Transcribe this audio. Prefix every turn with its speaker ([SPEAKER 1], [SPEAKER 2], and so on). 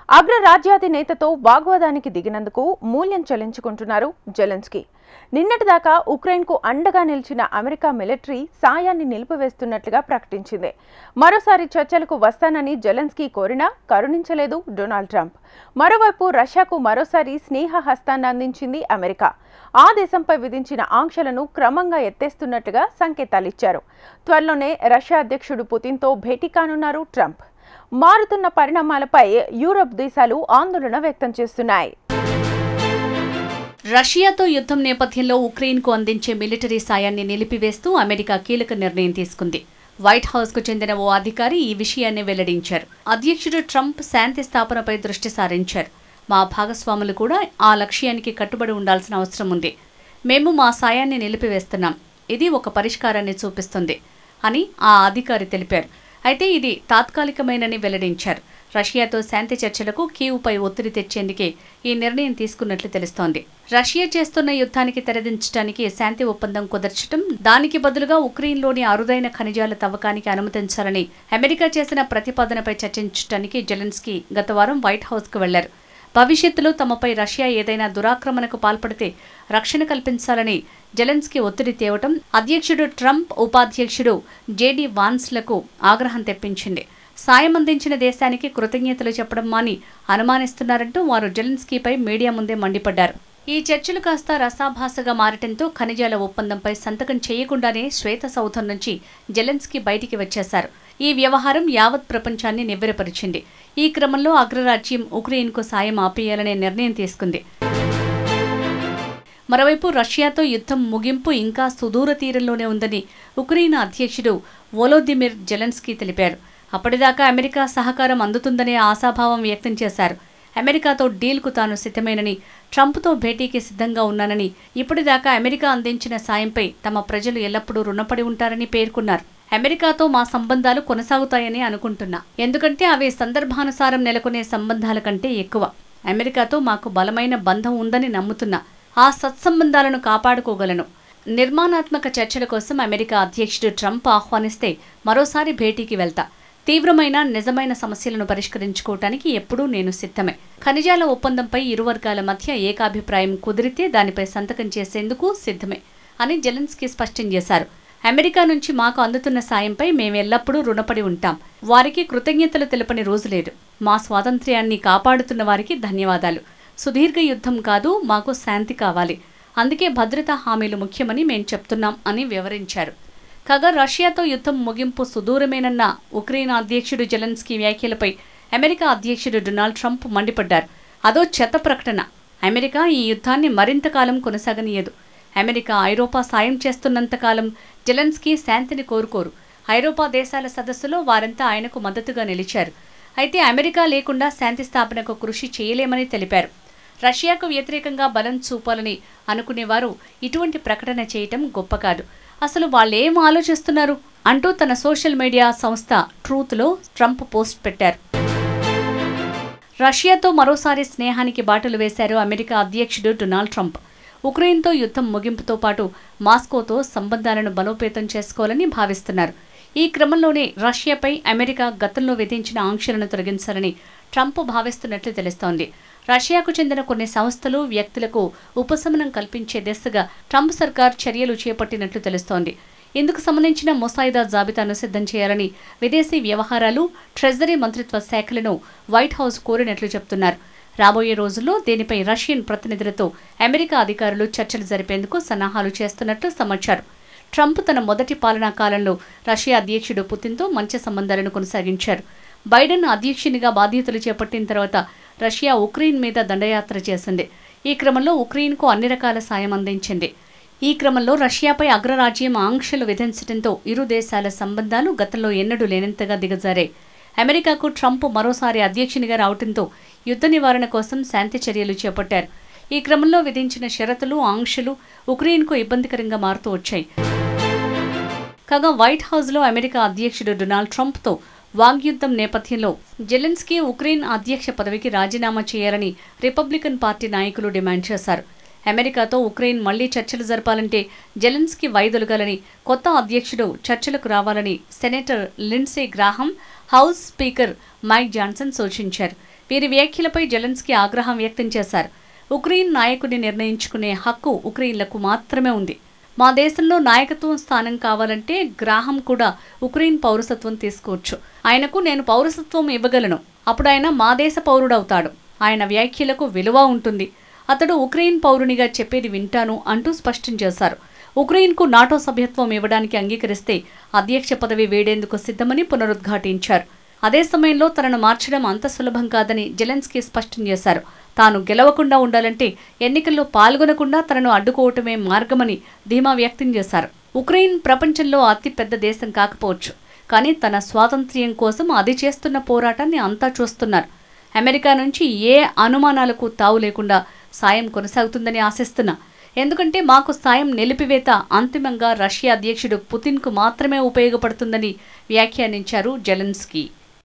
[SPEAKER 1] అగ్రరాజ్యాధినేతతో వాగ్వాదానికి దిగినందుకు మూల్యం చెల్లించుకుంటున్నారు జెలెన్స్కీ. నిన్నటిదాకా ఉక్రెయిన్కు అండగా నిలిచిన అమెరికా మిలిటరీ సాయాన్ని నిలిపివేస్తున్నట్లుగా ప్రకటించింది. మరోసారి చర్చలకు వస్తానని జెలెన్స్కీ కోరినా కరుణించలేదు డొనాల్డ్ ట్రంప్. మరోవైపు రష్యాకు మరోసారి స్నేహ హస్తాన్ని అందించింది అమెరికా. ఆ దేశంపై విధించిన ఆంక్షలను క్రమంగా ఎత్తేస్తున్నట్టుగా సంకేతాలిచ్చారు. త్వరలోనే రష్యా అధ్యక్షుడు పుతిన్తో భేటీ కానున్నారు ట్రంప్. మారుతున్న పరిణామాలపై యూరప్ దేశాలు ఆందోళన వ్యక్తం చేస్తున్నాయి.
[SPEAKER 2] రష్యాతో యుద్ధం నేపథ్యంలో ఉక్రెయిన్కు అందించే మిలిటరీ సాయాన్ని నిలిపివేస్తూ అమెరికా కీలక నిర్ణయం తీసుకుంది. వైట్ హౌస్కు చెందిన ఓ అధికారి ఈ విషయాన్ని వెల్లడించారు. అధ్యక్షుడు ట్రంప్ శాంతి స్థాపనపై దృష్టి సారించారు. మా భాగస్వాములు కూడా ఆ లక్ష్యానికి కట్టుబడి ఉండాల్సిన అవసరం ఉంది. మేము మా సాయాన్ని నిలిపివేస్తున్నాం. ఇది ఒక పరిష్కారాన్ని చూపిస్తుంది అని ఆ అధికారి తెలిపారు. అయితే ఇది తాత్కాలికమేనని వెల్లడించారు. రష్యాతో శాంతి చర్చలకు కీవ్పై ఒత్తిడి తెచ్చేందుకే ఈ నిర్ణయం తీసుకున్నట్లు తెలుస్తోంది. రష్యా చేస్తున్న యుద్ధానికి తెరదించడానికి శాంతి ఒప్పందం కుదర్చడం, దానికి బదులుగా ఉక్రెయిన్లోని అరుదైన ఖనిజాల తవ్వకానికి అనుమతించాలని అమెరికా చేసిన ప్రతిపాదనపై చర్చించడానికి జెలెన్స్కీ గత వారం వైట్ హౌస్కు వెళ్లారు. భవిష్యత్తులో తమపై రష్యా ఏదైనా దురాక్రమణకు పాల్పడితే రక్షణ కల్పించాలని జెలెన్స్కీ ఒత్తిడి తేవటం అధ్యక్షుడు ట్రంప్, ఉపాధ్యక్షుడు జేడీ వాన్స్లకు ఆగ్రహం తెప్పించింది. సాయం అందించిన దేశానికి కృతజ్ఞతలు చెప్పడం మాని అనుమానిస్తున్నారంటూ వారు జెలెన్స్కీపై మీడియా ముందే మండిపడ్డారు. ఈ చర్చలు కాస్త రసాభాసగా మారటంతో ఖనిజాల ఒప్పందంపై సంతకం చేయకుండానే శ్వేత సౌధం నుంచి జెలెన్స్కీ బయటికి వచ్చేశారు. ఈ వ్యవహారం యావత్ ప్రపంచాన్ని నివ్వెరపరిచింది. ఈ క్రమంలో అగ్రరాజ్యం ఉక్రెయిన్కు సాయం ఆపేయాలనే నిర్ణయం తీసుకుంది. మరోవైపు రష్యాతో యుద్ధం ముగింపు ఇంకా సుదూర తీరంలోనే ఉందని ఉక్రెయిన్ అధ్యక్షుడు వోలోదిమిర్ జెలెన్స్కీ తెలిపారు. అప్పటిదాకా అమెరికా సహకారం అందుతుందనే ఆశాభావం వ్యక్తం చేశారు. అమెరికాతో డీల్కు తాను సిద్ధమేనని, ట్రంప్తో భేటీకి సిద్ధంగా ఉన్నానని, ఇప్పటిదాకా అమెరికా అందించిన సాయంపై తమ ప్రజలు ఎల్లప్పుడూ రుణపడి ఉంటారని పేర్కొన్నారు. అమెరికాతో మా సంబంధాలు కొనసాగుతాయని అనుకుంటున్నా. ఎందుకంటే అవి సందర్భానుసారం నెలకొనే సంబంధాల కంటే ఎక్కువ. అమెరికాతో మాకు బలమైన బంధం ఉందని నమ్ముతున్నా. ఆ సత్సంబంధాలను కాపాడుకోగలను. నిర్మాణాత్మక చర్చల కోసం అమెరికా అధ్యక్షుడు ట్రంప్ ఆహ్వానిస్తే మరోసారి భేటీకి వెళ్తా. తీవ్రమైన నిజమైన సమస్యలను పరిష్కరించుకోవటానికి ఎప్పుడూ నేను సిద్ధమే. ఖనిజాల ఒప్పందంపై ఇరు వర్గాల మధ్య ఏకాభిప్రాయం కుదిరితే దానిపై సంతకం చేసేందుకు సిద్ధమే అని జెలెన్స్కీ స్పష్టం చేశారు. అమెరికా నుంచి మాకు అందుతున్న సాయంపై మేమెల్లప్పుడూ రుణపడి ఉంటాం. వారికి కృతజ్ఞతలు తెలపని రోజు లేదు. మా స్వాతంత్ర్యాన్ని కాపాడుతున్న వారికి ధన్యవాదాలు. సుదీర్ఘ యుద్ధం కాదు, మాకు శాంతి కావాలి. అందుకే భద్రతా హామీలు ముఖ్యమని మేం చెప్తున్నాం అని వివరించారు. కాగా రష్యాతో యుద్ధం ముగింపు సుదూరమేనన్న ఉక్రెయిన్ అధ్యక్షుడు జెలెన్స్కీ వ్యాఖ్యలపై అమెరికా అధ్యక్షుడు డొనాల్డ్ ట్రంప్ మండిపడ్డారు. అదో చెత్త ప్రకటన. అమెరికా ఈ యుద్ధాన్ని మరింతకాలం కొనసాగనీయదు. అమెరికా, ఐరోపా సాయం చేస్తున్నంతకాలం జెలెన్స్కీ శాంతిని కోరుకోరు. ఐరోపా దేశాల సదస్సులో వారంతా ఆయనకు మద్దతుగా నిలిచారు. అయితే అమెరికా లేకుండా శాంతి స్థాపనకు కృషి చేయలేమని తెలిపారు. రష్యాకు వ్యతిరేకంగా బలం చూపాలని అనుకునేవారు ఇటువంటి ప్రకటన చేయటం గొప్ప కాదు. అసలు వాళ్ళేం ఆలోచిస్తున్నారు అంటూ తన సోషల్ మీడియా సంస్థ ట్రూత్లో ట్రంప్ పోస్ట్ పెట్టారు. రష్యాతో మరోసారి స్నేహానికి బాటలు వేశారు అమెరికా అధ్యక్షుడు డొనాల్డ్ ట్రంప్. ఉక్రెయిన్తో యుద్ధం ముగింపుతో పాటు మాస్కోతో సంబంధాలను బలోపేతం చేసుకోవాలని భావిస్తున్నారు. ఈ క్రమంలోనే రష్యాపై అమెరికా గతంలో విధించిన ఆంక్షలను తొలగించాలని ట్రంప్ భావిస్తున్నట్లు తెలుస్తోంది. రష్యాకు చెందిన కొన్ని సంస్థలు, వ్యక్తులకు ఉపశమనం కల్పించే దిశగా ట్రంప్ సర్కార్ చర్యలు చేపట్టినట్లు తెలుస్తోంది. ఇందుకు సంబంధించిన ముసాయిదా జాబితాను సిద్ధం చేయాలని విదేశీ వ్యవహారాలు, ట్రెజరీ మంత్రిత్వ శాఖలను వైట్ హౌస్ కోరినట్లు చెబుతున్నారు. రాబోయే రోజుల్లో దీనిపై రష్యన్ ప్రతినిధులతో అమెరికా అధికారులు చర్చలు జరిపేందుకు సన్నాహాలు చేస్తున్నట్లు సమాచారం. ట్రంప్ తన మొదటి పాలనా కాలంలో రష్యా అధ్యక్షుడు పుతిన్తో మంచి సంబంధాలను కొనసాగించారు. బైడెన్ అధ్యక్షునిగా బాధ్యతలు చేపట్టిన తర్వాత రష్యా ఉక్రెయిన్ మీద దండయాత్ర చేసింది. ఈ క్రమంలో ఉక్రెయిన్కు అన్ని రకాల సాయం అందించింది. ఈ క్రమంలో రష్యాపై అగ్రరాజ్యం ఆంక్షలు విధించడంతో ఇరు దేశాల సంబంధాలు గతంలో ఎన్నడూ లేనంతగా దిగజారాయి. అమెరికాకు ట్రంప్ మరోసారి అధ్యక్షునిగా రావడంతో యుద్ధ నివారణ కోసం శాంతి చర్యలు చేపట్టారు. ఈ క్రమంలో విధించిన షరతులు, ఆంక్షలు ఉక్రెయిన్కు ఇబ్బందికరంగా మారుతూ వచ్చాయి. కాగా వైట్ హౌస్లో అమెరికా అధ్యక్షుడు డొనాల్డ్ ట్రంప్తో వాగ్యుద్ధం నేపథ్యంలో జెలెన్స్కీ ఉక్రెయిన్ అధ్యక్ష పదవికి రాజీనామా చేయాలని రిపబ్లికన్ పార్టీ నాయకులు డిమాండ్ చేశారు. అమెరికాతో ఉక్రెయిన్ మళ్లీ చర్చలు జరపాలంటే జెలెన్స్కీ వైదొలగాలని, కొత్త అధ్యక్షుడు చర్చలకు రావాలని senator Lindsay Graham, house speaker Mike Johnson సూచించారు. వీరి వ్యాఖ్యలపై జెలెన్స్కీ ఆగ్రహం వ్యక్తం చేశారు. ఉక్రెయిన్ నాయకుడిని నిర్ణయించుకునే హక్కు ఉక్రెయిన్లకు మాత్రమే ఉంది. మా దేశంలో నాయకత్వం స్థానం కావాలంటే గ్రాహం కూడా ఉక్రెయిన్ పౌరసత్వం తీసుకోవచ్చు. ఆయనకు నేను పౌరసత్వం ఇవ్వగలను. అప్పుడు ఆయన మా దేశ పౌరుడవుతాడు. ఆయన వ్యాఖ్యలకు విలువ ఉంటుంది. అతడు ఉక్రెయిన్ పౌరునిగా చెప్పేది వింటాను అంటూ స్పష్టం చేశారు. ఉక్రెయిన్కు నాటో సభ్యత్వం ఇవ్వడానికి అంగీకరిస్తే అధ్యక్ష పదవి వేడేందుకు సిద్ధమని పునరుద్ఘాటించారు. అదే సమయంలో తనను మార్చడం అంత సులభం కాదని జెలెన్స్కీ స్పష్టం చేశారు. తాను గెలవకుండా ఉండాలంటే ఎన్నికల్లో పాల్గొనకుండా తనను అడ్డుకోవటమే మార్గమని ధీమా వ్యక్తం చేశారు. ఉక్రెయిన్ ప్రపంచంలో అతిపెద్ద దేశం కాకపోవచ్చు, కానీ తన స్వాతంత్ర్యం కోసం అది చేస్తున్న పోరాటాన్ని అంతా చూస్తున్నారు. అమెరికా నుంచి ఏ అనుమానాలకు తావు లేకుండా సాయం కొనసాగుతుందని ఆశిస్తున్నా. ఎందుకంటే మాకు సాయం నిలిపివేత అంతిమంగా రష్యా అధ్యక్షుడు పుతిన్కు మాత్రమే ఉపయోగపడుతుందని వ్యాఖ్యానించారు జెలెన్స్కీ.